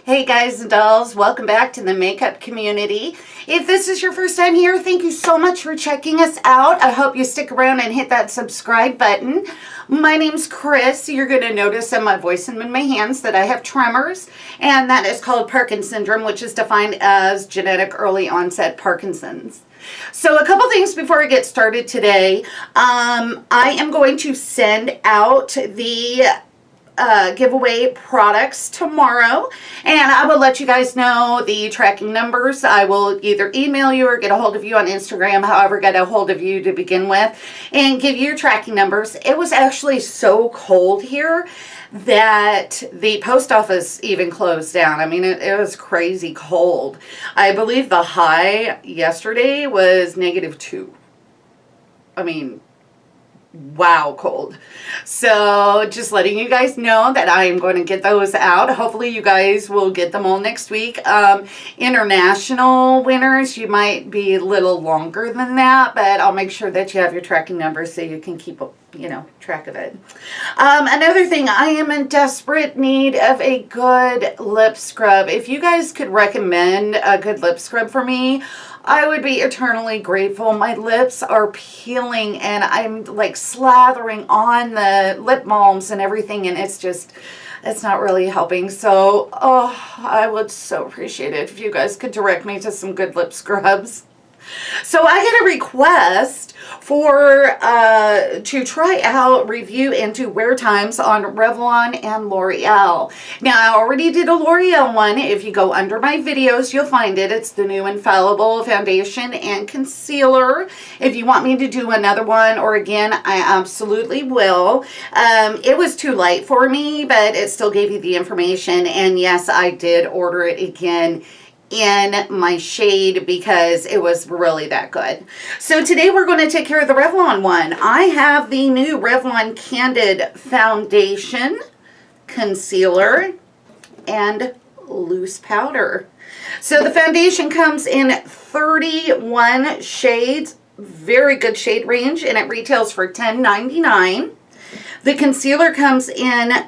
Hey guys and dolls, welcome back to the makeup community. If this is your first time here, thank you so much for checking us out. I hope you stick around and hit that subscribe button. My name's Chris. You're going to notice in my voice and in my hands that I have tremors, and that is called Parkinson's syndrome, which is defined as genetic early onset Parkinson's. So a couple things before I get started today. I am going to send out the giveaway products tomorrow, and I will let you guys know the tracking numbers. I will either email you or get a hold of you on Instagram, however get a hold of you to begin with, and give you your tracking numbers. It was actually so cold here that the post office even closed down. I mean, it was crazy cold. I believe the high yesterday was -2. I mean, wow, cold. So just letting you guys know that I am going to get those out. Hopefully you guys will get them all next week. International winners, you might be a little longer than that, but I'll make sure that you have your tracking numbers so you can keep track of it. Another thing, I am in desperate need of a good lip scrub. If you guys could recommend a good lip scrub for me, I would be eternally grateful. My lips are peeling and I'm like slathering on the lip balms and everything, and it's not really helping. So, I would so appreciate it if you guys could direct me to some good lip scrubs. So I get a request for to try out, review, and to wear times on Revlon and L'Oreal. Now, I already did a L'Oreal one. If you go under my videos, you'll find it. It's the new Infallible Foundation and Concealer. If you want me to do another one, or again, I absolutely will. It was too light for me, but it still gave you the information. And yes, I did order it again in my shade because it was really that good. So today we're going to take care of the Revlon one. I have the new Revlon Candid Foundation, Concealer, and Loose Powder. So the foundation comes in 31 shades, very good shade range, and it retails for $10.99. The concealer comes in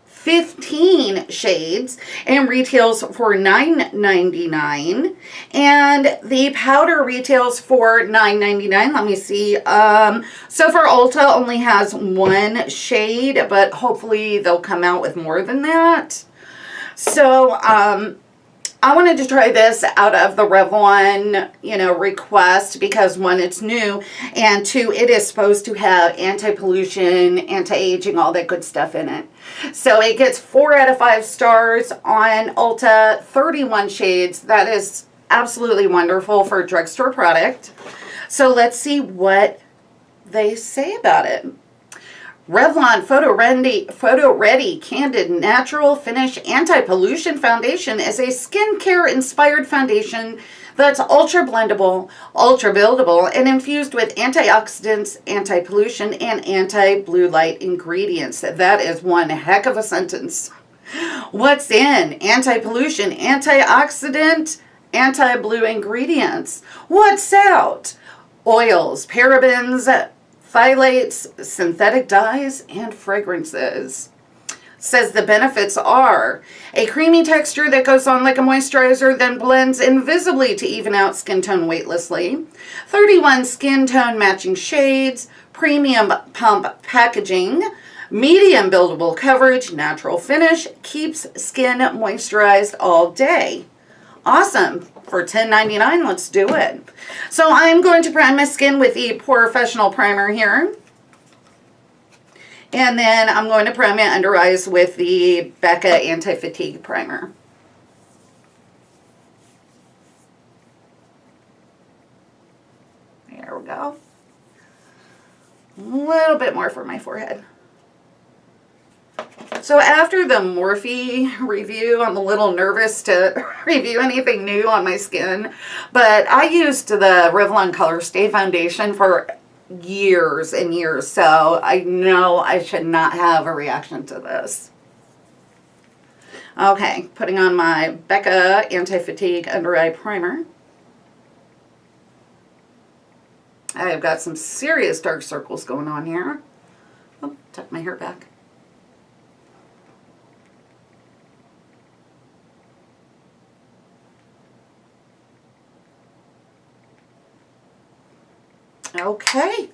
15 shades and retails for $9.99, and the powder retails for $9.99. Let me see. So far Ulta only has one shade, but hopefully they'll come out with more than that. So I wanted to try this out of the Revlon, request, because one, it's new, and two, it is supposed to have anti-pollution, anti-aging, all that good stuff in it. So it gets 4 out of 5 stars on Ulta, 31 shades. That is absolutely wonderful for a drugstore product. So let's see what they say about it. Revlon Photo Ready Candid Natural Finish Anti-Pollution Foundation is a skincare inspired foundation that's ultra blendable, ultra buildable, and infused with antioxidants, anti-pollution, and anti-blue light ingredients. That is one heck of a sentence. What's in? Anti-pollution, antioxidant, anti-blue ingredients. What's out? Oils, parabens, phthalates, synthetic dyes, and fragrances. Says the benefits are a creamy texture that goes on like a moisturizer, then blends invisibly to even out skin tone weightlessly. 31 skin tone matching shades, premium pump packaging, medium buildable coverage, natural finish, keeps skin moisturized all day. Awesome. For $10.99, let's do it. So I'm going to prime my skin with the Professional Primer here. And then I'm going to prime my under eyes with the Becca Anti-Fatigue Primer. There we go. A little bit more for my forehead. So after the Morphe review, I'm a little nervous to review anything new on my skin, but I used the Revlon Color Stay Foundation for years and years, so I know I should not have a reaction to this. Okay, putting on my Becca Anti-Fatigue Under Eye Primer. I've got some serious dark circles going on here. Oh, tuck my hair back. Okay,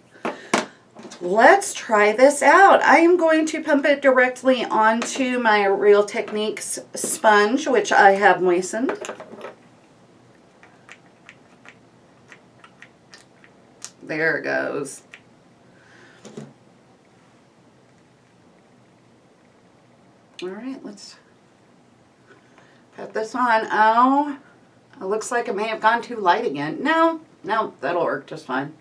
let's try this out. I am going to pump it directly onto my Real Techniques sponge, which I have moistened. There it goes. All right, let's put this on. Oh, it looks like it may have gone too light again. No, that'll work just fine.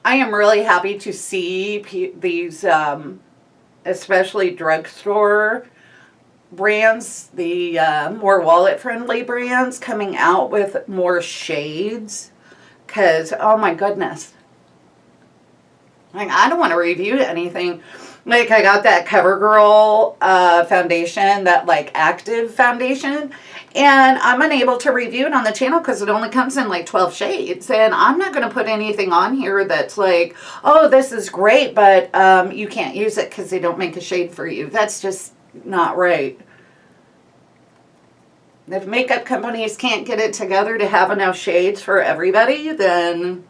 I am really happy to see these, especially drugstore brands, the more wallet-friendly brands, coming out with more shades. Because, oh my goodness. Like, I don't want to review anything. Like, I got that CoverGirl foundation, that, like, active foundation. And I'm unable to review it on the channel because it only comes in, like, 12 shades. And I'm not going to put anything on here that's like, oh, this is great, but you can't use it because they don't make a shade for you. That's just not right. If makeup companies can't get it together to have enough shades for everybody, then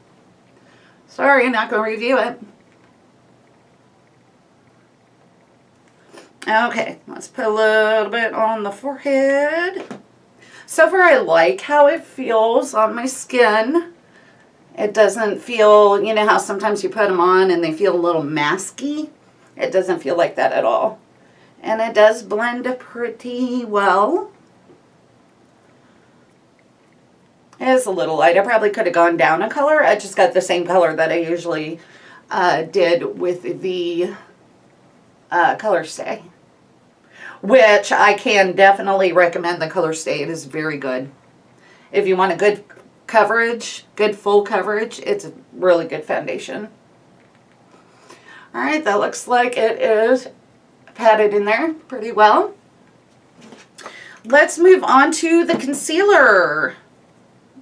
sorry, I'm not going to review it. Okay, let's put a little bit on the forehead. So far, I like how it feels on my skin. It doesn't feel, you know how sometimes you put them on and they feel a little masky? It doesn't feel like that at all. And it does blend pretty well. It is a little light. I probably could have gone down a color. I just got the same color that I usually did with the Color Stay. Which I can definitely recommend the Color Stay. It is very good. If you want a good coverage, good full coverage, it's a really good foundation. Alright, that looks like it is patted in there pretty well. Let's move on to the concealer.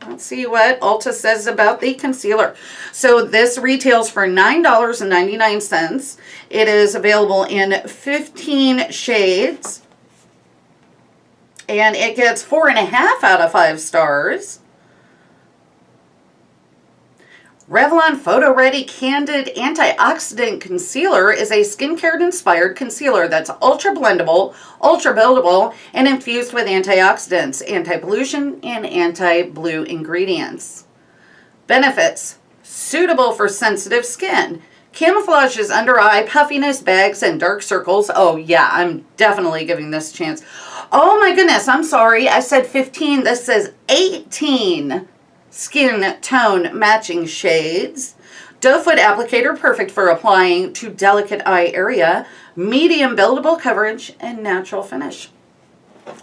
Let's see what Ulta says about the concealer. So this retails for $9.99. It is available in 15 shades. And it gets 4.5 out of 5 stars. Revlon Photo Ready Candid Antioxidant Concealer is a skincare-inspired concealer that's ultra blendable, ultra buildable, and infused with antioxidants, anti-pollution, and anti-blue ingredients. Benefits: suitable for sensitive skin. Camouflages under eye puffiness, bags, and dark circles. Oh yeah, I'm definitely giving this a chance. Oh my goodness, I'm sorry. I said 15. This says 18. Skin tone matching shades. Doe foot applicator, perfect for applying to delicate eye area. Medium buildable coverage and natural finish.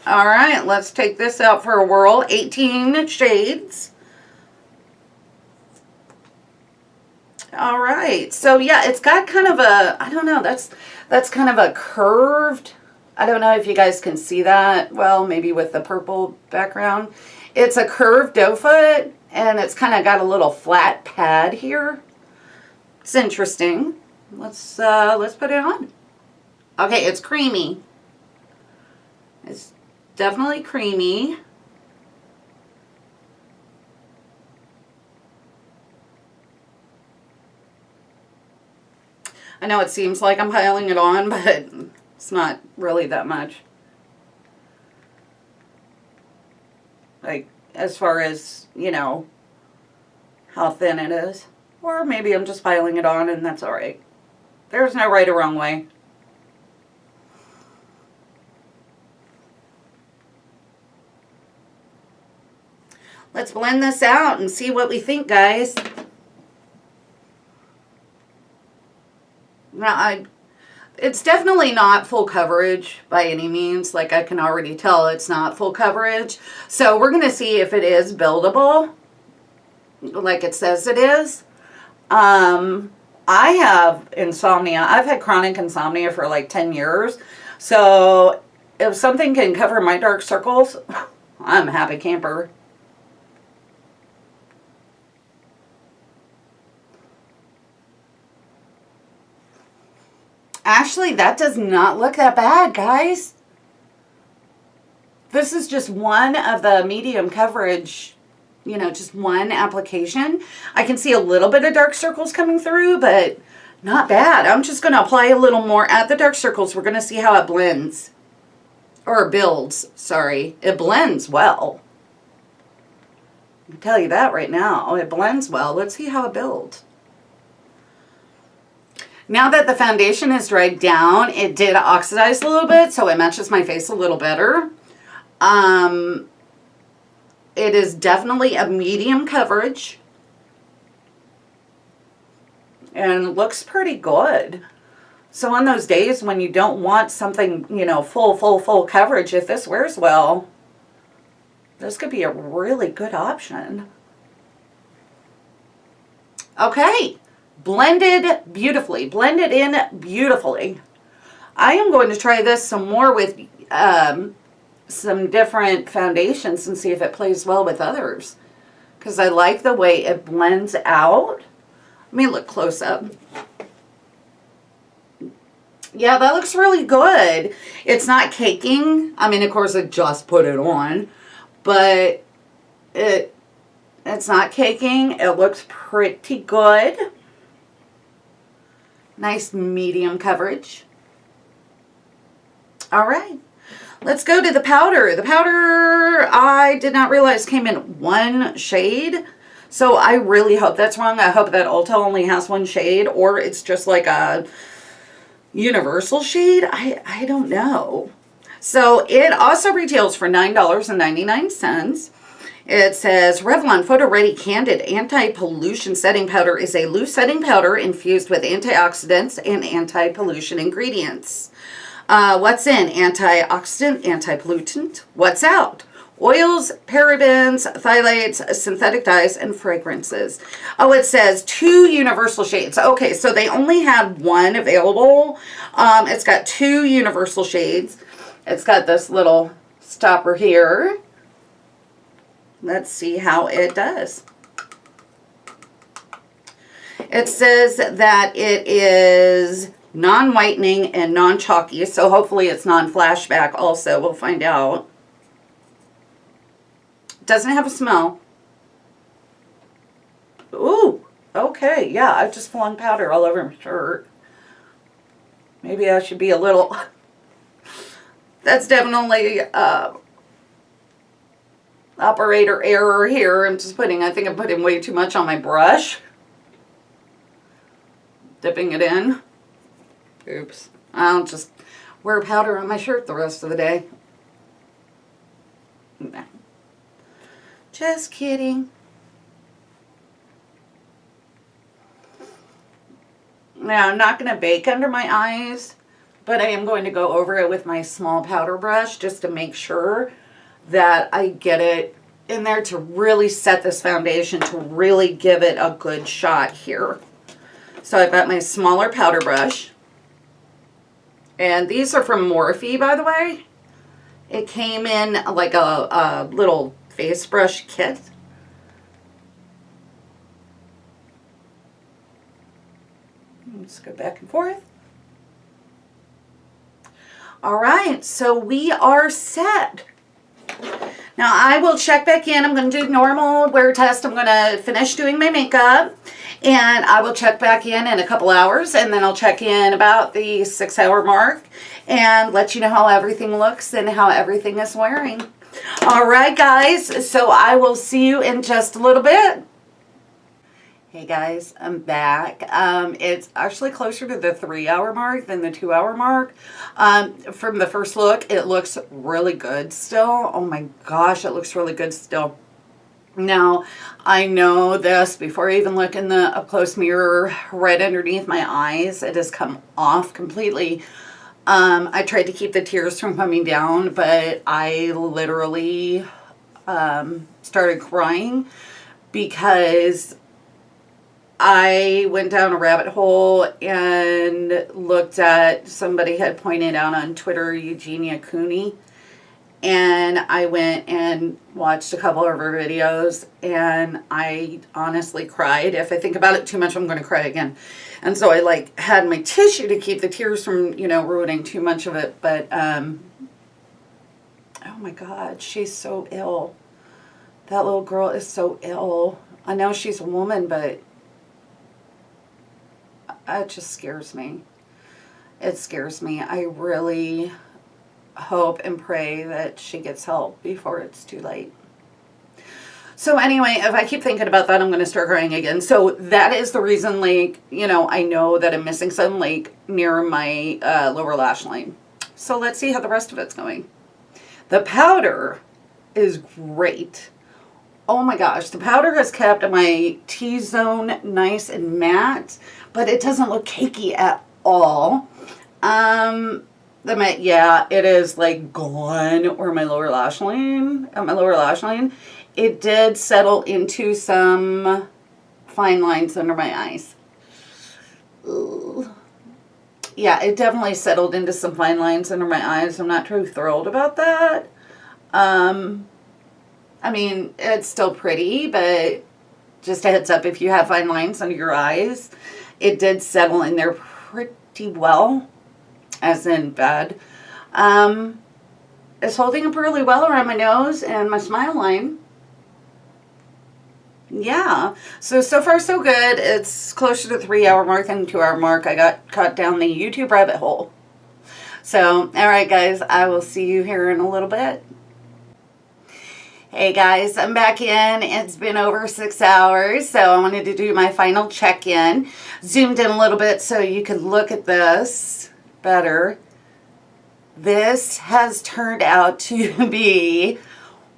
All right, let's take this out for a whirl. 18 shades. All right, so yeah, it's got kind of a, I don't know, that's kind of a curved, I don't know if you guys can see that. Well, maybe with the purple background. It's a curved doe foot, and it's kind of got a little flat pad here. It's interesting. Let's put it on. Okay, it's creamy. It's definitely creamy. I know it seems like I'm piling it on, but it's not really that much. Like, as far as, you know, how thin it is. Or maybe I'm just piling it on and that's alright. There's no right or wrong way. Let's blend this out and see what we think, guys. Now, it's definitely not full coverage by any means. Like, I can already tell it's not full coverage. So we're going to see if it is buildable, like it says it is. I have insomnia. I've had chronic insomnia for like 10 years. So if something can cover my dark circles, I'm a happy camper. Actually, that does not look that bad, guys. This is just one of the medium coverage, you know, just one application. I can see a little bit of dark circles coming through, but not bad. I'm just going to apply a little more at the dark circles. We're going to see how it blends. Or builds, sorry. It blends well. I can tell you that right now. It blends well. Let's see how it builds. Now that the foundation is dried down, it did oxidize a little bit, so it matches my face a little better. It is definitely a medium coverage. And it looks pretty good. So on those days when you don't want something, you know, full coverage, if this wears well, this could be a really good option. Okay. Blended beautifully. Blended in beautifully. I am going to try this some more with some different foundations and see if it plays well with others. Because I like the way it blends out. Let me look close up. Yeah, that looks really good. It's not caking. I mean, of course, I just put it on. But it's not caking. It looks pretty good. Nice medium coverage. All right. Let's go to the powder. The powder, I did not realize came in one shade. So I really hope that's wrong. I hope that Ulta only has one shade, or it's just like a universal shade. I don't know. So it also retails for $9.99. It says Revlon Photo Ready Candid Anti-Pollution Setting Powder is a loose setting powder infused with antioxidants and anti-pollution ingredients. What's in? Antioxidant, anti-pollutant. What's out? Oils, parabens, phthalates, synthetic dyes, and fragrances. Oh, it says 2 universal shades. Okay, so they only had one available. It's got 2 universal shades. It's got this little stopper here. Let's see how it does. It says that it is non-whitening and non-chalky, so hopefully it's non-flashback also. We'll find out. Doesn't have a smell. Ooh, okay, yeah, I've just flung powder all over my shirt. Maybe I should be a little... That's definitely... operator error here. I think I'm putting way too much on my brush. Dipping it in. Oops. I'll just wear powder on my shirt the rest of the day. Nah. Just kidding. Now, I'm not going to bake under my eyes, but I am going to go over it with my small powder brush just to make sure that I get it in there to really set this foundation, to really give it a good shot here. So I've got my smaller powder brush. And these are from Morphe, by the way. It came in like a little face brush kit. Let's go back and forth. All right, so we are set. Now I will check back in. I'm going to do normal wear test. I'm going to finish doing my makeup. And I will check back in a couple hours. And then I'll check in about the 6-hour mark. And let you know how everything looks and how everything is wearing. All right, guys. So I will see you in just a little bit. Hey guys, I'm back. It's actually closer to the 3-hour mark than the 2-hour mark. From the first look, it looks really good still. Oh my gosh, it looks really good still. Now, I know this before I even look in the up-close mirror right underneath my eyes. It has come off completely. I tried to keep the tears from coming down, but I literally started crying because I went down a rabbit hole and looked at, somebody had pointed out on Twitter, Eugenia Cooney, and I went and watched a couple of her videos, and I honestly cried. If I think about it too much, I'm going to cry again. And so I like had my tissue to keep the tears from, you know, ruining too much of it, but Oh my God, she's so ill. That little girl is so ill. I know she's a woman, but it just scares me. It scares me. I really hope and pray that she gets help before it's too late. So anyway, if I keep thinking about that, I'm going to start crying again. So that is the reason, like, you know, I know that I'm missing some, like, near my lower lash line. So let's see how the rest of it's going. The powder is great. Oh my gosh, the powder has kept my T-zone nice and matte, but it doesn't look cakey at all. Yeah, it is like gone, or my lower lash line, at my lower lash line. It did settle into some fine lines under my eyes. Ugh. Yeah, it definitely settled into some fine lines under my eyes. I'm not too thrilled about that. I mean, it's still pretty, but just a heads up, if you have fine lines under your eyes, it did settle in there pretty well, as in bad. It's holding up really well around my nose and my smile line. Yeah, so far so good. It's closer to the 3-hour mark than the 2-hour mark. I got caught down the YouTube rabbit hole. So, all right, guys, I will see you here in a little bit. Hey guys, I'm back in. It's been over 6 hours, so I wanted to do my final check-in. Zoomed in a little bit so you could look at this better. This has turned out to be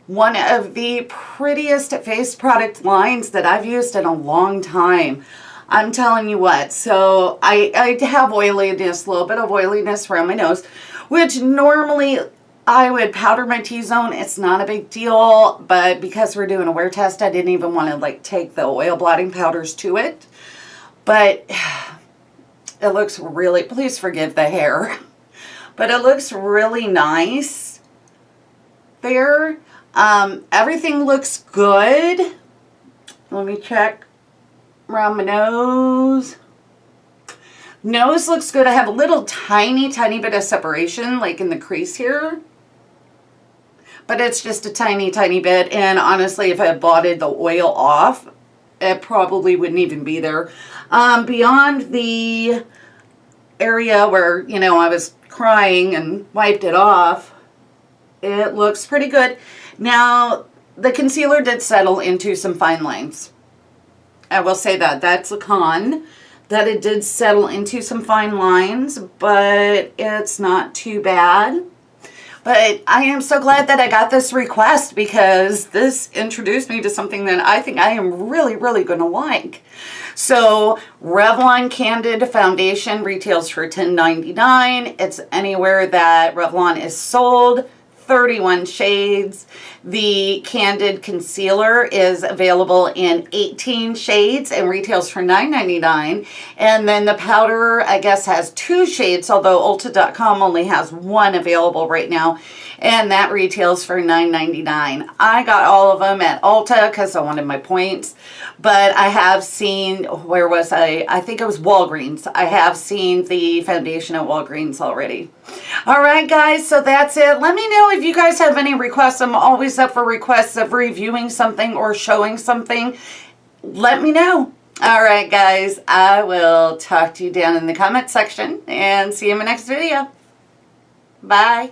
one of the prettiest face product lines that I've used in a long time. I'm telling you what. So I have oiliness, a little bit of oiliness around my nose, which normally I would powder my T-zone. It's not a big deal, but because we're doing a wear test, I didn't even want to like take the oil blotting powders to it. But it looks really, please forgive the hair, but it looks really nice there. Everything looks good. Let me check around my nose. Nose looks good. I have a little tiny bit of separation like in the crease here. But it's just a tiny bit. And honestly, if I had blotted the oil off, it probably wouldn't even be there. Beyond the area where, you know, I was crying and wiped it off, it looks pretty good. Now, the concealer did settle into some fine lines. I will say that. That's a con, that it did settle into some fine lines, but it's not too bad. But I am so glad that I got this request, because this introduced me to something that I think I am really going to like. So, Revlon Candid Foundation retails for $10.99. It's anywhere that Revlon is sold. 31 shades. The Candid Concealer is available in 18 shades and retails for $9.99. And then the powder, I guess, has 2 shades, although Ulta.com only has 1 available right now, and that retails for $9.99. I got all of them at Ulta because I wanted my points, but I have seen, where was I? I think it was Walgreens. I have seen the foundation at Walgreens already. All right, guys, so that's it. Let me know if you guys have any requests. I'm always up for requests of reviewing something or showing something. Let me know. All right, guys, I will talk to you down in the comment section and see you in my next video. Bye.